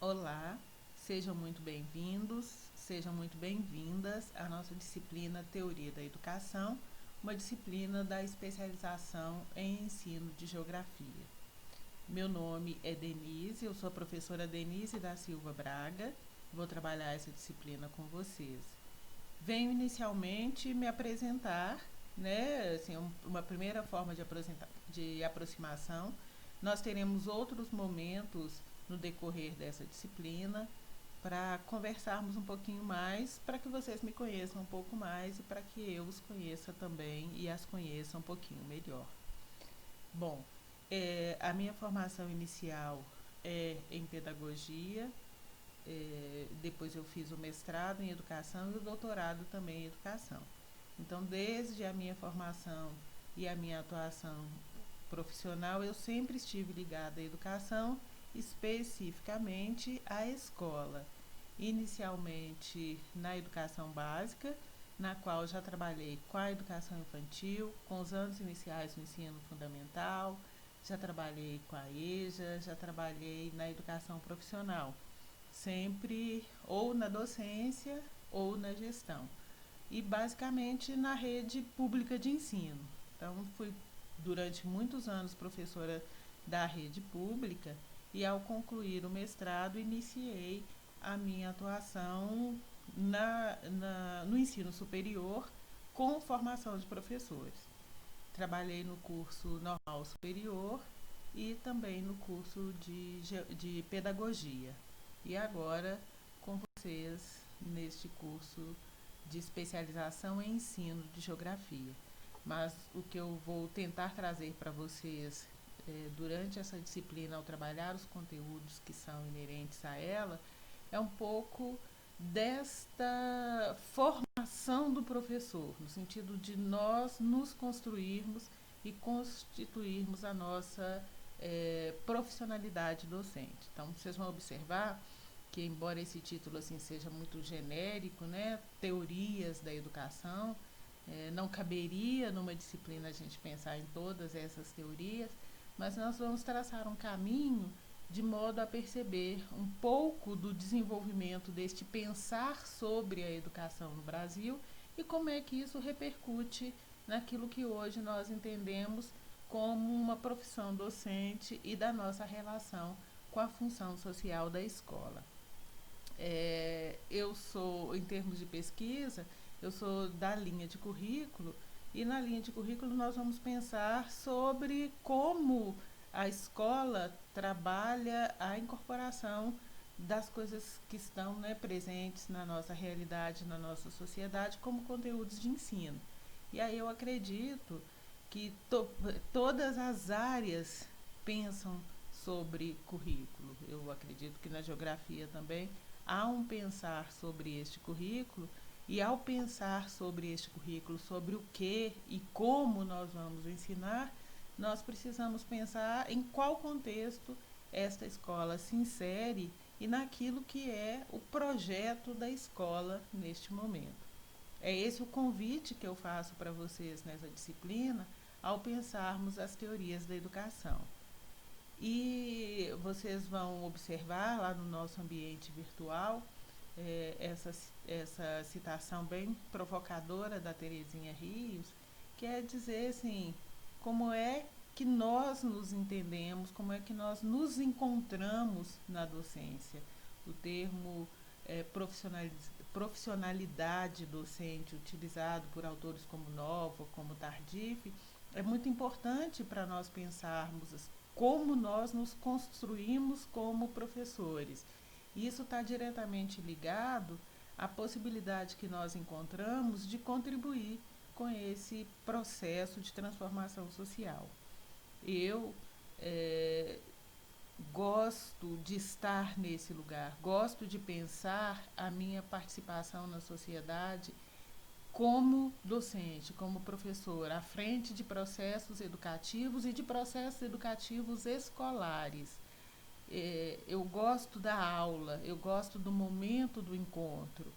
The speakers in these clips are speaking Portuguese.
Olá, sejam muito bem-vindos, sejam muito bem-vindas à nossa disciplina Teoria da Educação, uma disciplina da especialização em ensino de geografia. Meu nome é Denise, eu sou a professora Denise da Silva Braga, vou trabalhar essa disciplina com vocês. Venho inicialmente me apresentar, né, assim, uma primeira forma de aproximação. Nós teremos outros momentos no decorrer dessa disciplina para conversarmos um pouquinho mais, para que vocês me conheçam um pouco mais e para que eu os conheça também e as conheça um pouquinho melhor. Bom, a minha formação inicial é em pedagogia, depois eu fiz o mestrado em educação e o doutorado também em educação. Então, desde a minha formação e a minha atuação profissional, eu sempre estive ligada à educação, especificamente à escola. Inicialmente na educação básica, na qual já trabalhei com a educação infantil, com os anos iniciais do ensino fundamental, já trabalhei com a EJA, já trabalhei na educação profissional, sempre ou na docência ou na gestão. E basicamente na rede pública de ensino. Então, fui durante muitos anos professora da rede pública e, ao concluir o mestrado, iniciei a minha atuação no ensino superior com formação de professores. Trabalhei no curso normal superior e também no curso de pedagogia. E agora com vocês neste curso de especialização em ensino de geografia. Mas o que eu vou tentar trazer para vocês durante essa disciplina, ao trabalhar os conteúdos que são inerentes a ela, é um pouco desta formação do professor, no sentido de nós nos construirmos e constituirmos a nossa profissionalidade docente. Então, vocês vão observar que, embora esse título assim seja muito genérico, né, teorias da educação, não caberia numa disciplina a gente pensar em todas essas teorias, mas nós vamos traçar um caminho de modo a perceber um pouco do desenvolvimento deste pensar sobre a educação no Brasil e como é que isso repercute naquilo que hoje nós entendemos como uma profissão docente e da nossa relação com a função social da escola. Eu sou, em termos de pesquisa, eu sou da linha de currículo, e na linha de currículo nós vamos pensar sobre como a escola trabalha a incorporação das coisas que estão, né, presentes na nossa realidade, na nossa sociedade, como conteúdos de ensino. E aí eu acredito que todas as áreas pensam sobre currículo. Eu acredito que na geografia também há um pensar sobre este currículo, e ao pensar sobre este currículo, sobre o que e como nós vamos ensinar, nós precisamos pensar em qual contexto esta escola se insere e naquilo que é o projeto da escola neste momento. É esse o convite que eu faço para vocês nessa disciplina, ao pensarmos as teorias da educação. E vocês vão observar lá no nosso ambiente virtual essa citação bem provocadora da Terezinha Rios, que é dizer assim, como é que nós nos entendemos, como é que nós nos encontramos na docência. O termo profissionalidade docente, utilizado por autores como Nova, como Tardif, é muito importante para nós pensarmos como nós nos construímos como professores. E isso está diretamente ligado à possibilidade que nós encontramos de contribuir com esse processo de transformação social. Eu gosto de estar nesse lugar, gosto de pensar a minha participação na sociedade como docente, como professor, à frente de processos educativos e de processos educativos escolares. Eu gosto da aula, eu gosto do momento do encontro.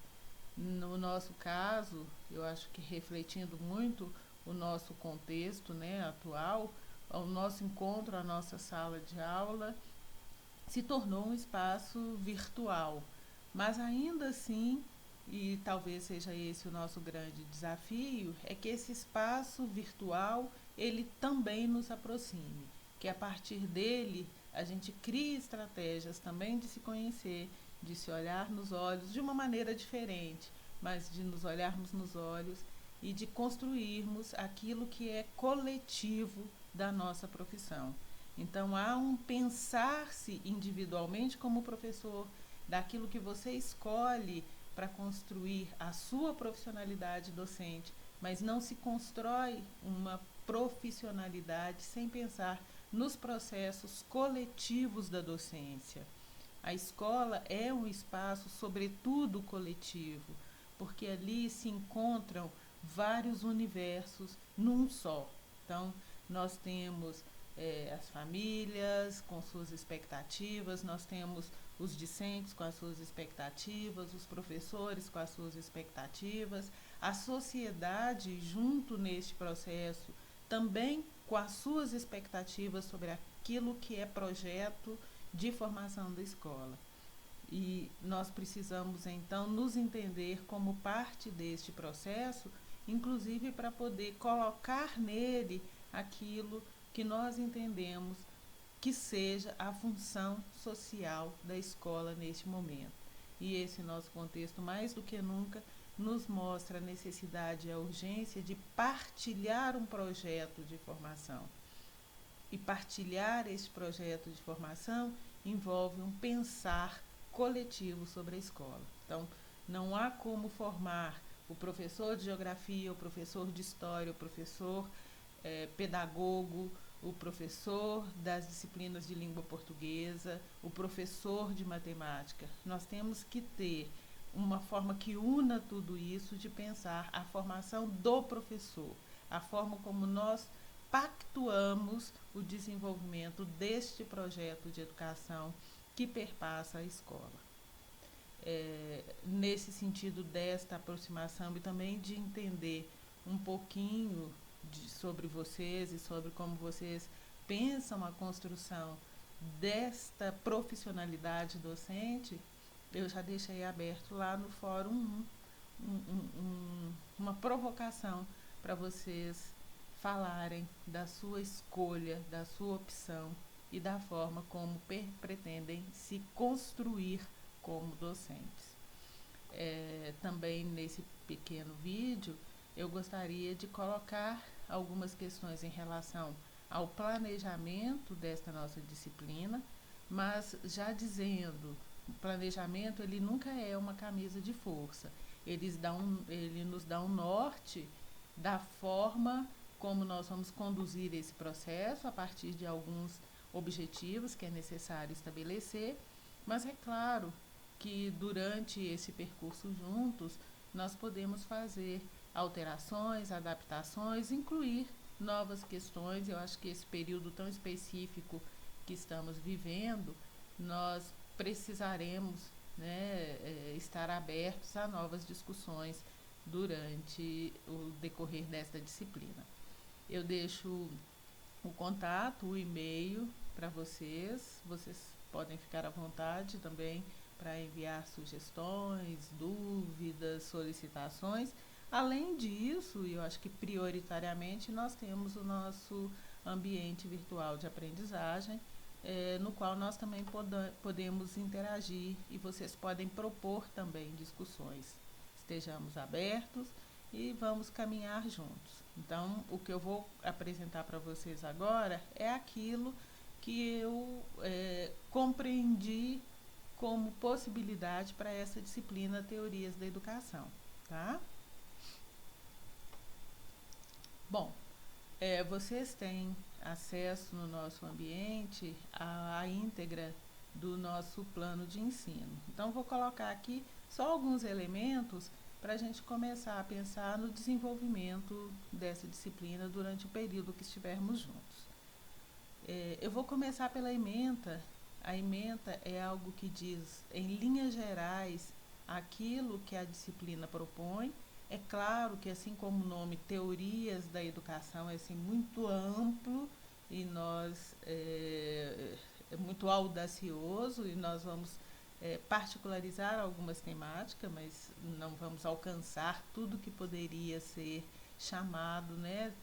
No nosso caso, eu acho que refletindo muito o nosso contexto, né, atual, o nosso encontro, a nossa sala de aula se tornou um espaço virtual, mas ainda assim, e talvez seja esse o nosso grande desafio, é que esse espaço virtual ele também nos aproxime, que a partir dele a gente crie estratégias também de se conhecer, de se olhar nos olhos de uma maneira diferente, mas de nos olharmos nos olhos e de construirmos aquilo que é coletivo da nossa profissão. Então há um pensar-se individualmente como professor daquilo que você escolhe para construir a sua profissionalidade docente, mas não se constrói uma profissionalidade sem pensar nos processos coletivos da docência. A escola é um espaço, sobretudo, coletivo, porque ali se encontram vários universos num só. Então, nós temos as famílias com suas expectativas, nós temos os discentes com as suas expectativas, os professores com as suas expectativas, a sociedade junto neste processo também com as suas expectativas sobre aquilo que é projeto de formação da escola. E nós precisamos então nos entender como parte deste processo, inclusive para poder colocar nele aquilo que nós entendemos que seja a função social da escola neste momento. E esse nosso contexto, mais do que nunca, nos mostra a necessidade e a urgência de partilhar um projeto de formação. E partilhar esse projeto de formação envolve um pensar coletivo sobre a escola. Então, não há como formar o professor de geografia, o professor de história, o professor pedagogo, o professor das disciplinas de língua portuguesa, o professor de matemática. Nós temos que ter uma forma que una tudo isso, de pensar a formação do professor, a forma como nós pactuamos o desenvolvimento deste projeto de educação que perpassa a escola. Nesse sentido desta aproximação e também de entender um pouquinho sobre vocês e sobre como vocês pensam a construção desta profissionalidade docente, eu já deixei aberto lá no Fórum uma provocação para vocês falarem da sua escolha, da sua opção e da forma como pretendem se construir como docentes. Também nesse pequeno vídeo eu gostaria de colocar algumas questões em relação ao planejamento desta nossa disciplina, mas já dizendo, o planejamento ele nunca é uma camisa de força, ele nos dá um norte da forma como nós vamos conduzir esse processo a partir de alguns objetivos que é necessário estabelecer, mas é claro que durante esse percurso juntos nós podemos fazer alterações, adaptações, incluir novas questões. Eu acho que esse período tão específico que estamos vivendo, nós precisaremos, estar abertos a novas discussões durante o decorrer desta disciplina. Eu deixo o contato, o e-mail para vocês podem ficar à vontade também para enviar sugestões, dúvidas, solicitações. Além disso, eu acho que prioritariamente nós temos o nosso ambiente virtual de aprendizagem, no qual nós também podemos interagir e vocês podem propor também discussões. Estejamos abertos e vamos caminhar juntos. Então, o que eu vou apresentar para vocês agora é aquilo que eu compreendi como possibilidade para essa disciplina Teorias da Educação, tá? Bom, vocês têm acesso no nosso ambiente à íntegra do nosso plano de ensino. Então, vou colocar aqui só alguns elementos para a gente começar a pensar no desenvolvimento dessa disciplina durante o período que estivermos juntos. Eu vou começar pela ementa. A ementa é algo que diz, em linhas gerais, aquilo que a disciplina propõe. É claro que, assim como o nome Teorias da Educação é assim, muito amplo, e nós muito audacioso e nós vamos particularizar algumas temáticas, mas não vamos alcançar tudo que poderia ser chamado, né,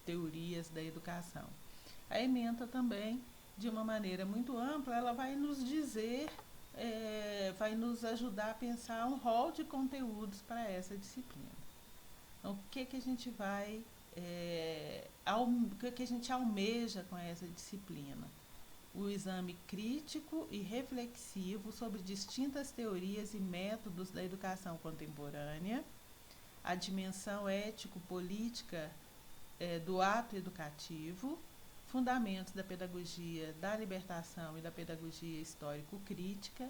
teorias da educação. A ementa também, de uma maneira muito ampla, ela vai nos dizer, vai nos ajudar a pensar um rol de conteúdos para essa disciplina. Então, o que a gente vai, o que a gente almeja com essa disciplina? O exame crítico e reflexivo sobre distintas teorias e métodos da educação contemporânea, a dimensão ético-política do ato educativo, fundamentos da pedagogia da libertação e da pedagogia histórico-crítica,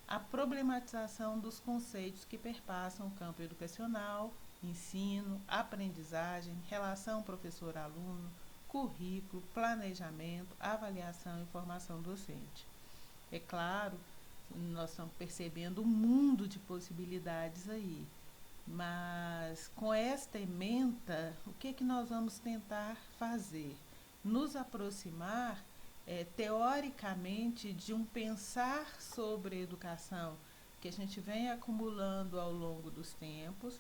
a problematização dos conceitos que perpassam o campo educacional, ensino, aprendizagem, relação professor-aluno, currículo, planejamento, avaliação e formação docente. É claro, nós estamos percebendo um mundo de possibilidades aí, mas com esta ementa, o que nós vamos tentar fazer? Nos aproximar, teoricamente, de um pensar sobre a educação que a gente vem acumulando ao longo dos tempos,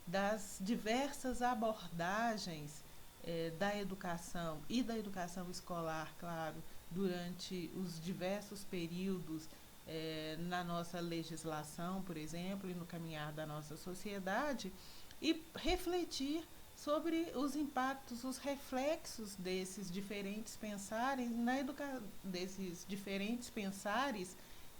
das diversas abordagens da educação e da educação escolar, claro, durante os diversos períodos na nossa legislação, por exemplo, e no caminhar da nossa sociedade, e refletir sobre os impactos, os reflexos desses diferentes pensares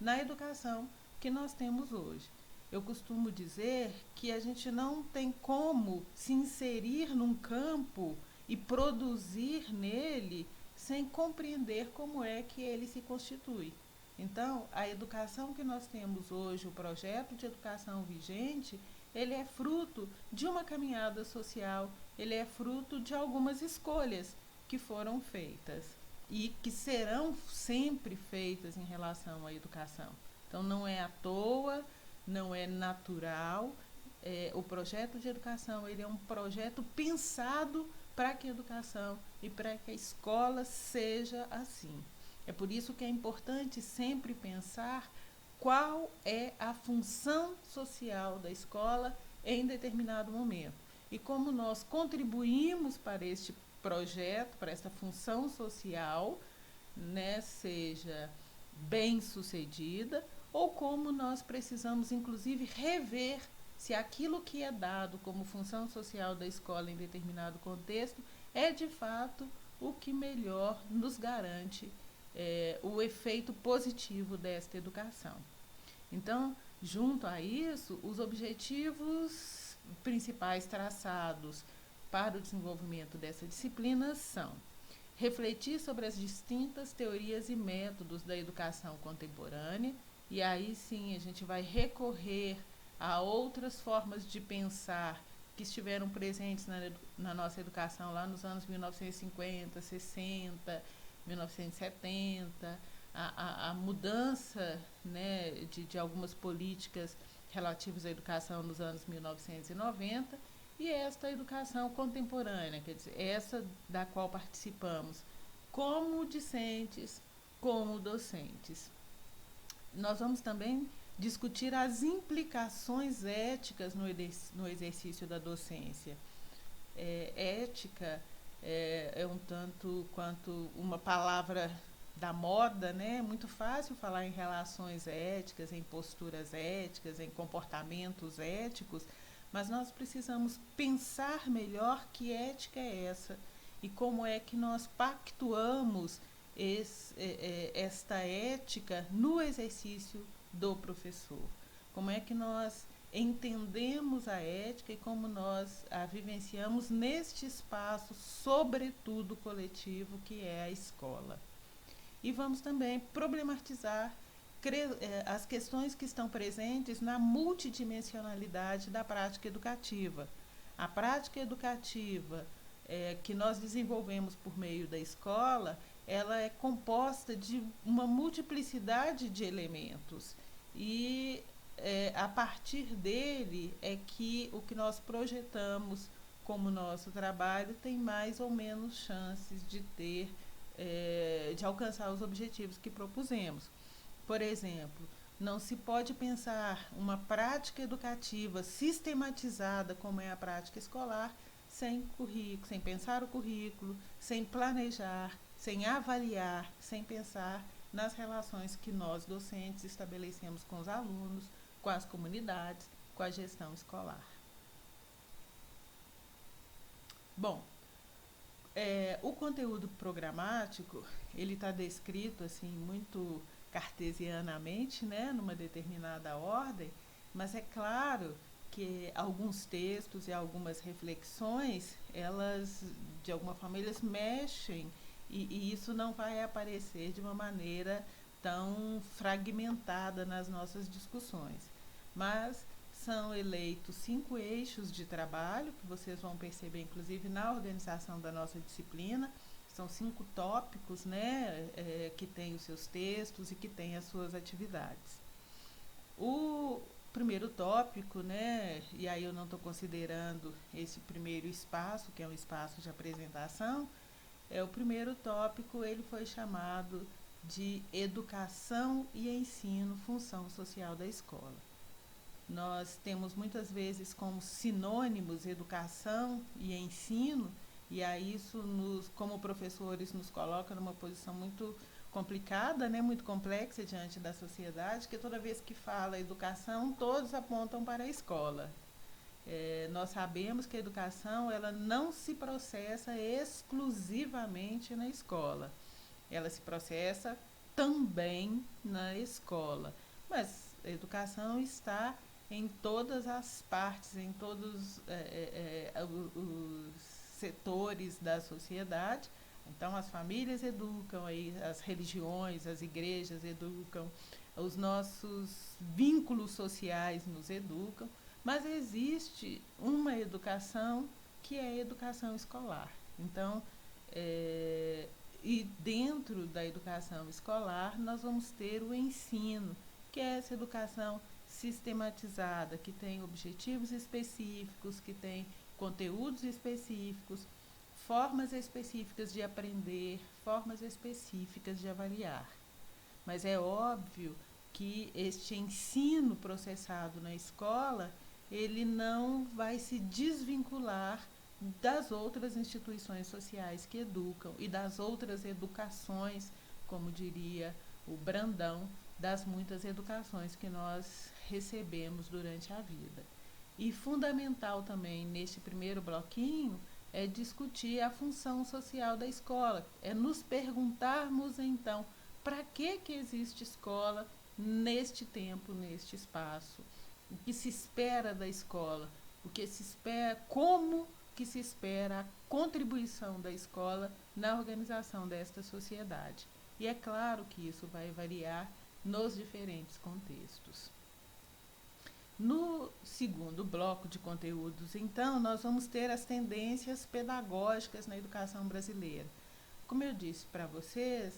na educação que nós temos hoje. Eu costumo dizer que a gente não tem como se inserir num campo e produzir nele sem compreender como é que ele se constitui. Então, a educação que nós temos hoje, o projeto de educação vigente, ele é fruto de uma caminhada social, ele é fruto de algumas escolhas que foram feitas e que serão sempre feitas em relação à educação. Então, não é à toa, não é natural. O projeto de educação, ele é um projeto pensado para que a educação e para que a escola seja assim. É por isso que é importante sempre pensar qual é a função social da escola em determinado momento. E como nós contribuímos para este projeto, para esta função social, né, seja bem sucedida, ou como nós precisamos, inclusive, rever se aquilo que é dado como função social da escola em determinado contexto é, de fato, o que melhor nos garante o efeito positivo desta educação. Então, junto a isso, os objetivos principais traçados para o desenvolvimento dessa disciplina são refletir sobre as distintas teorias e métodos da educação contemporânea, e aí sim a gente vai recorrer a outras formas de pensar que estiveram presentes na nossa educação lá nos anos 1950, 60, 1970, a mudança, né, de algumas políticas relativas à educação nos anos 1990 e esta educação contemporânea, quer dizer, essa da qual participamos como discentes, como docentes. Nós vamos também discutir as implicações éticas no exercício da docência. Ética é um tanto quanto uma palavra da moda, né? É muito fácil falar em relações éticas, em posturas éticas, em comportamentos éticos, mas nós precisamos pensar melhor que ética é essa e como é que nós pactuamos esta ética no exercício do professor. Como é que nós entendemos a ética e como nós a vivenciamos neste espaço, sobretudo coletivo, que é a escola. E vamos também problematizar as questões que estão presentes na multidimensionalidade da prática educativa. A prática educativa que nós desenvolvemos por meio da escola, ela é composta de uma multiplicidade de elementos e a partir dele é que o que nós projetamos como nosso trabalho tem mais ou menos chances de ter de alcançar os objetivos que propusemos. Por exemplo, não se pode pensar uma prática educativa sistematizada, como é a prática escolar, sem currículo, sem pensar o currículo, sem planejar, sem avaliar, sem pensar nas relações que nós, docentes, estabelecemos com os alunos, com as comunidades, com a gestão escolar. Bom, o conteúdo programático, ele está descrito assim muito cartesianamente, né, numa determinada ordem, mas é claro que alguns textos e algumas reflexões, elas, de alguma forma, eles mexem e isso não vai aparecer de uma maneira tão fragmentada nas nossas discussões. Mas são eleitos 5 eixos de trabalho, que vocês vão perceber, inclusive, na organização da nossa disciplina. São 5 tópicos, né, que têm os seus textos e que têm as suas atividades. O primeiro tópico, né, e aí eu não estou considerando esse primeiro espaço, que é um espaço de apresentação, o primeiro tópico ele foi chamado de Educação e Ensino, Função Social da Escola. Nós temos muitas vezes como sinônimos educação e ensino, e aí isso, como professores, nos coloca numa posição muito complicada, né, muito complexa diante da sociedade, que toda vez que fala educação, todos apontam para a escola. Nós sabemos que a educação ela não se processa exclusivamente na escola, ela se processa também na escola, mas a educação está em todas as partes, em todos os setores da sociedade. Então, as famílias educam, aí, as religiões, as igrejas educam, os nossos vínculos sociais nos educam, mas existe uma educação que é a educação escolar. Então, e dentro da educação escolar, nós vamos ter o ensino, que é essa educação sistematizada, que tem objetivos específicos, que tem conteúdos específicos, formas específicas de aprender, formas específicas de avaliar. Mas é óbvio que este ensino processado na escola, ele não vai se desvincular das outras instituições sociais que educam e das outras educações, como diria o Brandão, das muitas educações que nós recebemos durante a vida. E fundamental também neste primeiro bloquinho é discutir a função social da escola, é nos perguntarmos então para que existe escola neste tempo, neste espaço, o que se espera da escola, o que se espera, como que se espera a contribuição da escola na organização desta sociedade. E é claro que isso vai variar nos diferentes contextos. No segundo bloco de conteúdos, então, nós vamos ter as tendências pedagógicas na educação brasileira. Como eu disse para vocês,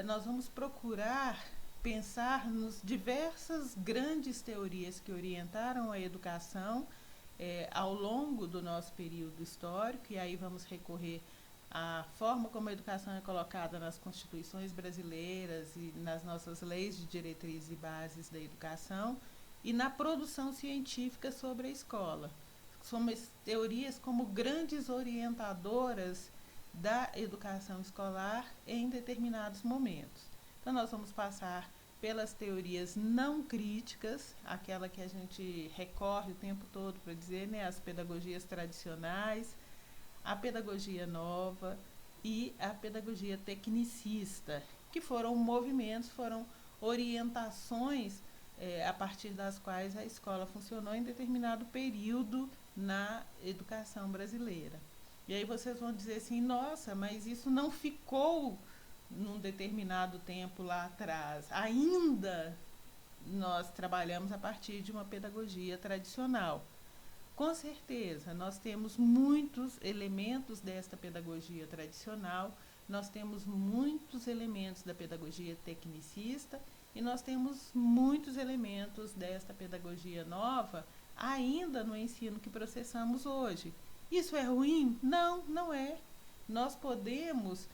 nós vamos procurar pensar nas diversas grandes teorias que orientaram a educação ao longo do nosso período histórico, e aí vamos recorrer à forma como a educação é colocada nas constituições brasileiras e nas nossas leis de diretrizes e bases da educação, e na produção científica sobre a escola. São teorias como grandes orientadoras da educação escolar em determinados momentos. Então, nós vamos passar pelas teorias não críticas, aquela que a gente recorre o tempo todo para dizer, né, as pedagogias tradicionais, a pedagogia nova e a pedagogia tecnicista, que foram movimentos, foram orientações a partir das quais a escola funcionou em determinado período na educação brasileira. E aí vocês vão dizer assim, nossa, mas isso não ficou num determinado tempo lá atrás. Ainda nós trabalhamos a partir de uma pedagogia tradicional. Com certeza, nós temos muitos elementos desta pedagogia tradicional, nós temos muitos elementos da pedagogia tecnicista e nós temos muitos elementos desta pedagogia nova ainda no ensino que processamos hoje. Isso é ruim? Não, não é. Nós podemos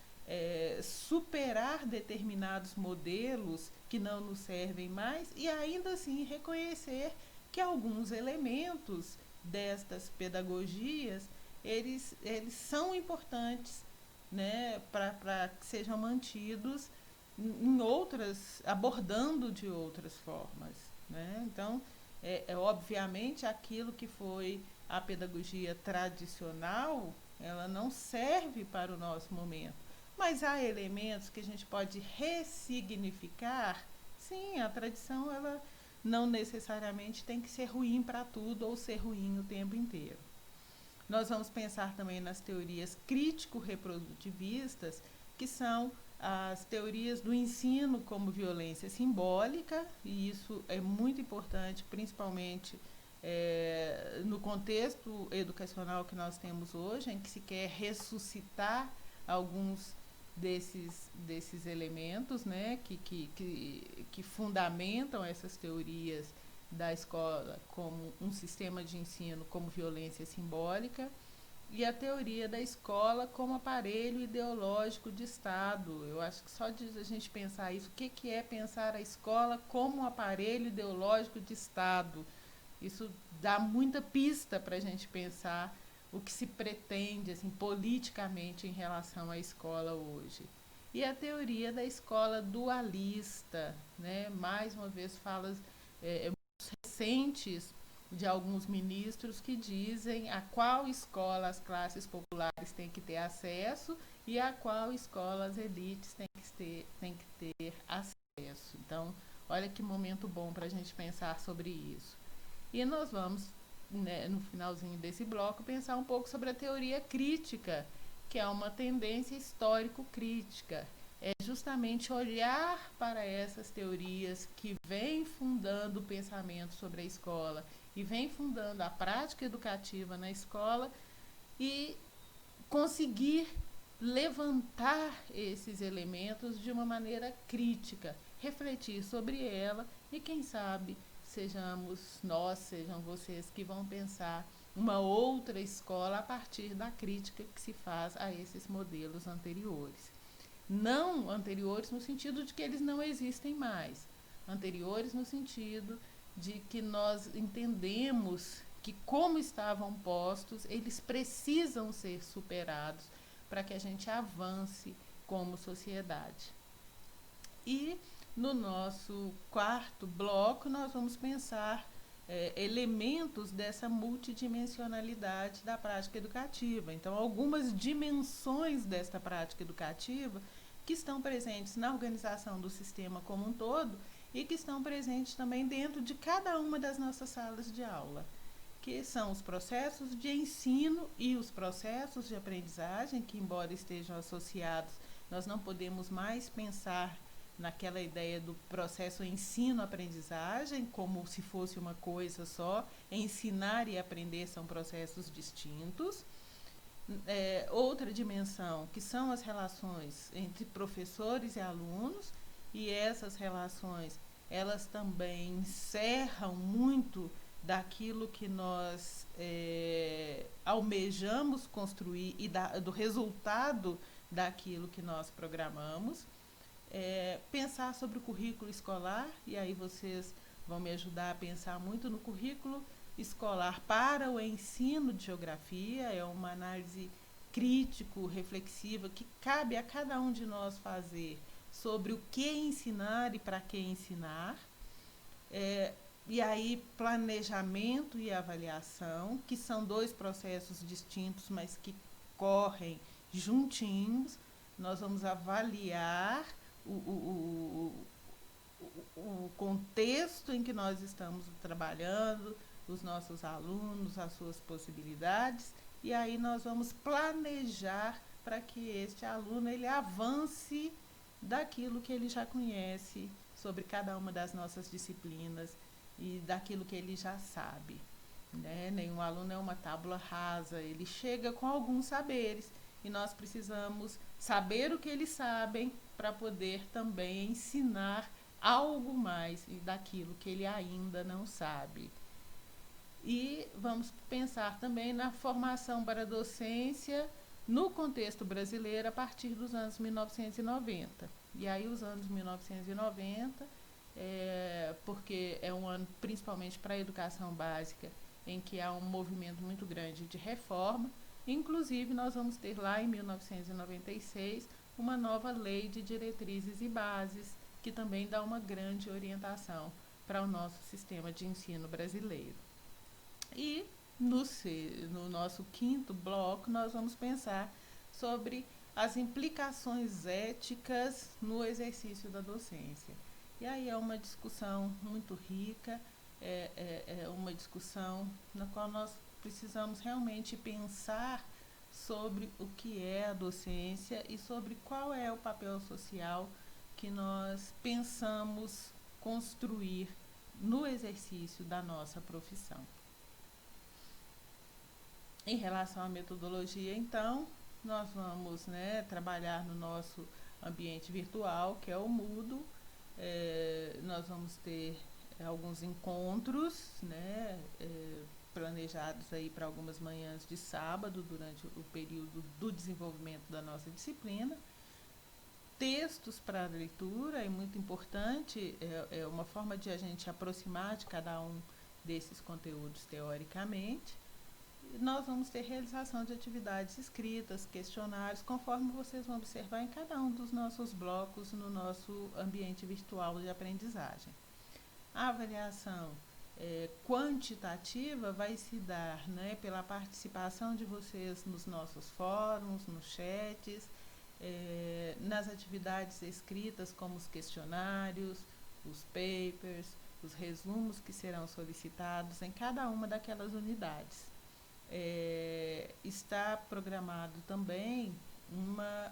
superar determinados modelos que não nos servem mais e ainda assim reconhecer que alguns elementos destas pedagogias eles são importantes, né, para que sejam mantidos em outras, abordando de outras formas, né? Então, obviamente aquilo que foi a pedagogia tradicional, ela não serve para o nosso momento, mas há elementos que a gente pode ressignificar. Sim, a tradição ela não necessariamente tem que ser ruim para tudo ou ser ruim o tempo inteiro. Nós vamos pensar também nas teorias crítico-reprodutivistas, que são as teorias do ensino como violência simbólica, e isso é muito importante, principalmente no contexto educacional que nós temos hoje, em que se quer ressuscitar alguns desses elementos, né, que fundamentam essas teorias da escola como um sistema de ensino como violência simbólica, e a teoria da escola como aparelho ideológico de Estado. Eu acho que só de a gente pensar isso, o que é pensar a escola como um aparelho ideológico de Estado? Isso dá muita pista para a gente pensar o que se pretende assim, politicamente em relação à escola hoje. E a teoria da escola dualista, né? Mais uma vez falas recentes de alguns ministros que dizem a qual escola as classes populares têm que ter acesso e a qual escola as elites têm que ter acesso. Então, olha que momento bom para a gente pensar sobre isso. E nós vamos, né, no finalzinho desse bloco, pensar um pouco sobre a teoria crítica, que é uma tendência histórico-crítica. É justamente olhar para essas teorias que vêm fundando o pensamento sobre a escola e vêm fundando a prática educativa na escola e conseguir levantar esses elementos de uma maneira crítica, refletir sobre ela e, quem sabe, sejamos nós, sejam vocês que vão pensar uma outra escola a partir da crítica que se faz a esses modelos anteriores. Não anteriores no sentido de que eles não existem mais, anteriores no sentido de que nós entendemos que, como estavam postos, eles precisam ser superados para que a gente avance como sociedade. E no nosso quarto bloco nós vamos pensar elementos dessa multidimensionalidade da prática educativa. Então, algumas dimensões desta prática educativa que estão presentes na organização do sistema como um todo e que estão presentes também dentro de cada uma das nossas salas de aula, que são os processos de ensino e os processos de aprendizagem, que, embora estejam associados, nós não podemos mais pensar naquela ideia do processo ensino-aprendizagem como se fosse uma coisa só. Ensinar e aprender são processos distintos. Outra dimensão, que são as relações entre professores e alunos, e essas relações, elas também encerram muito daquilo que nós almejamos construir e do resultado daquilo que nós programamos. Pensar sobre o currículo escolar, e aí vocês vão me ajudar a pensar muito no currículo escolar para o ensino de geografia. É uma análise crítico, reflexiva, que cabe a cada um de nós fazer sobre o que ensinar e para que ensinar. E aí, planejamento e avaliação, que são dois processos distintos, mas que correm juntinhos. Nós vamos avaliar o contexto em que nós estamos trabalhando, os nossos alunos, as suas possibilidades, e aí nós vamos planejar para que este aluno ele avance daquilo que ele já conhece sobre cada uma das nossas disciplinas e daquilo que ele já sabe, né? Nenhum aluno é uma tábula rasa, ele chega com alguns saberes e nós precisamos saber o que eles sabem para poder também ensinar algo mais daquilo que ele ainda não sabe. E vamos pensar também na formação para a docência no contexto brasileiro a partir dos anos 1990. E aí os anos 1990, porque é um ano principalmente para a educação básica, em que há um movimento muito grande de reforma. Inclusive, nós vamos ter lá em 1996 uma nova lei de diretrizes e bases, que também dá uma grande orientação para o nosso sistema de ensino brasileiro. E no nosso quinto bloco, nós vamos pensar sobre as implicações éticas no exercício da docência. E aí é uma discussão muito rica, é uma discussão na qual nós precisamos realmente pensar sobre o que é a docência e sobre qual é o papel social que nós pensamos construir no exercício da nossa profissão. Em relação à metodologia, então, nós vamos trabalhar no nosso ambiente virtual, que é o Moodle. Nós vamos ter alguns encontros planejados aí para algumas manhãs de sábado, durante o período do desenvolvimento da nossa disciplina. Textos para leitura é muito importante, é uma forma de a gente aproximar de cada um desses conteúdos teoricamente. Nós vamos ter realização de atividades escritas, questionários, conforme vocês vão observar em cada um dos nossos blocos no nosso ambiente virtual de aprendizagem. A avaliação quantitativa vai se dar pela participação de vocês nos nossos fóruns, nos chats, nas atividades escritas, como os questionários, os papers, os resumos que serão solicitados em cada uma daquelas unidades. Está programado também uma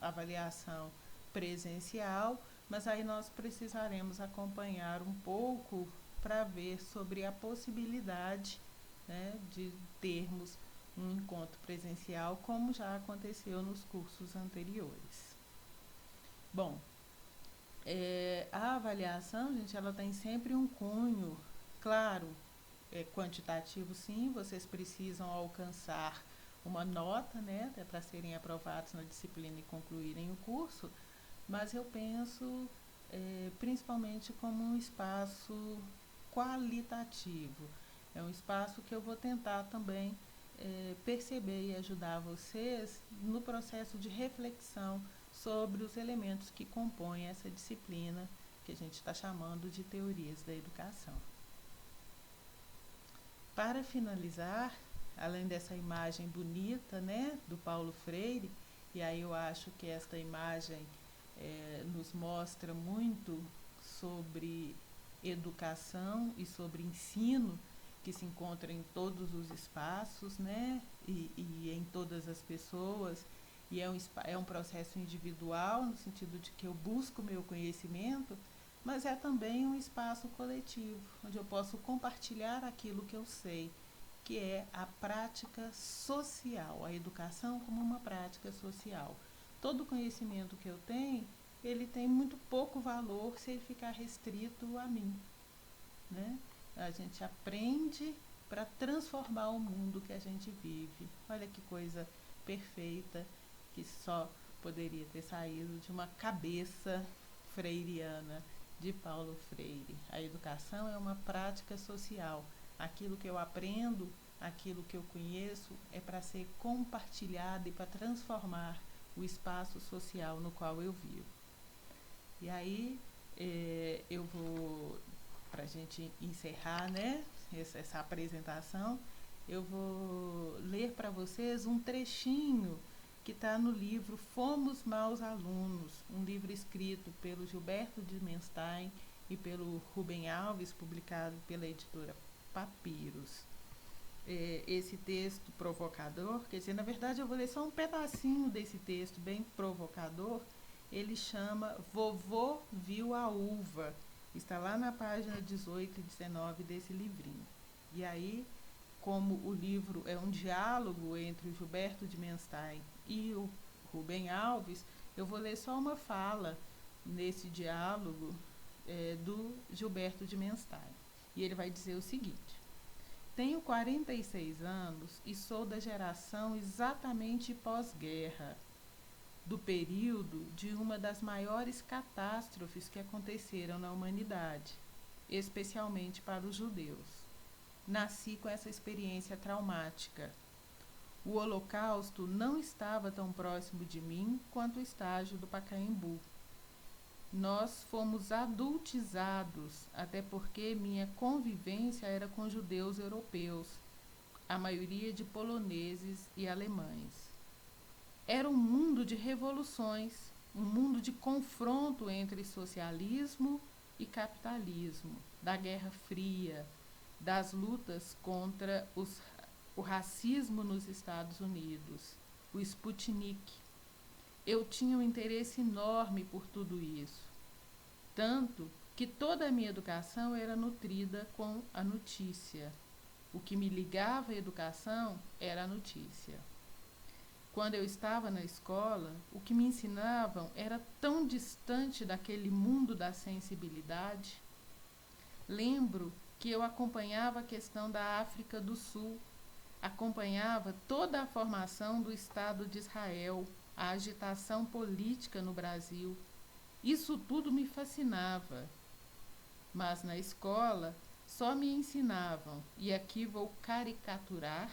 avaliação presencial, mas aí nós precisaremos acompanhar um pouco para ver sobre a possibilidade de termos um encontro presencial, como já aconteceu nos cursos anteriores. Bom, a avaliação, gente, ela tem sempre um cunho, claro, quantitativo sim, vocês precisam alcançar uma nota, para serem aprovados na disciplina e concluírem o curso, mas eu penso principalmente como um espaço qualitativo. É um espaço que eu vou tentar também perceber e ajudar vocês no processo de reflexão sobre os elementos que compõem essa disciplina que a gente está chamando de teorias da educação. Para finalizar, além dessa imagem bonita, do Paulo Freire, e aí eu acho que esta imagem nos mostra muito sobre educação e sobre ensino, que se encontra em todos os espaços, e em todas as pessoas, e é um processo individual, no sentido de que eu busco meu conhecimento, mas é também um espaço coletivo, onde eu posso compartilhar aquilo que eu sei, que é a prática social, a educação como uma prática social. Todo conhecimento que eu tenho, ele tem muito pouco valor se ele ficar restrito a mim. A gente aprende para transformar o mundo que a gente vive. Olha que coisa perfeita, que só poderia ter saído de uma cabeça freiriana, de Paulo Freire. A educação é uma prática social. Aquilo que eu aprendo, aquilo que eu conheço, é para ser compartilhado e para transformar o espaço social no qual eu vivo. E aí, eu vou, para a gente encerrar essa apresentação, eu vou ler para vocês um trechinho que está no livro Fomos Maus Alunos, um livro escrito pelo Gilberto de Menstein e pelo Rubem Alves, publicado pela editora Papiros. Esse texto provocador, quer dizer, na verdade eu vou ler só um pedacinho desse texto bem provocador, ele chama Vovô Viu a Uva, está lá na página 18 e 19 desse livrinho. E aí, como o livro é um diálogo entre o Gilberto de Menstein e o Rubem Alves, eu vou ler só uma fala nesse diálogo do Gilberto de Menstein. E ele vai dizer o seguinte: Tenho 46 anos e sou da geração exatamente pós-guerra, do período de uma das maiores catástrofes que aconteceram na humanidade, especialmente para os judeus. Nasci com essa experiência traumática. O Holocausto não estava tão próximo de mim quanto o estágio do Pacaembu. Nós fomos adultizados, até porque minha convivência era com judeus europeus, a maioria de poloneses e alemães. Era um mundo de revoluções, um mundo de confronto entre socialismo e capitalismo, da Guerra Fria, das lutas contra o racismo nos Estados Unidos, o Sputnik. Eu tinha um interesse enorme por tudo isso, tanto que toda a minha educação era nutrida com a notícia. O que me ligava à educação era a notícia. Quando eu estava na escola, o que me ensinavam era tão distante daquele mundo da sensibilidade. Lembro que eu acompanhava a questão da África do Sul, acompanhava toda a formação do Estado de Israel, a agitação política no Brasil. Isso tudo me fascinava. Mas na escola só me ensinavam, e aqui vou caricaturar,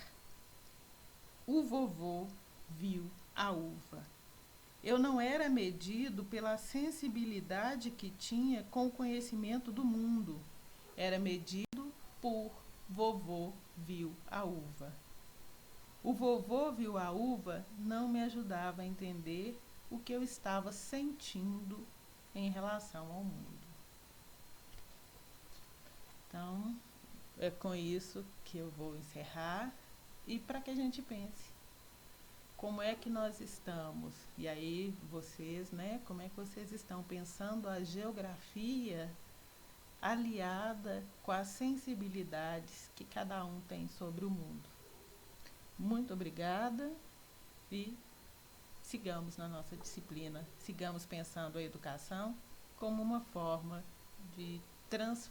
o vovô viu a uva. Eu não era medido pela sensibilidade que tinha com o conhecimento do mundo. Era medido por vovô viu a uva. O vovô viu a uva não me ajudava a entender o que eu estava sentindo em relação ao mundo. Então, é com isso que eu vou encerrar e para que a gente pense. Como é que nós estamos? E aí, vocês, né? Como é que vocês estão pensando a geografia aliada com as sensibilidades que cada um tem sobre o mundo? Muito obrigada e sigamos na nossa disciplina, sigamos pensando a educação como uma forma de transformar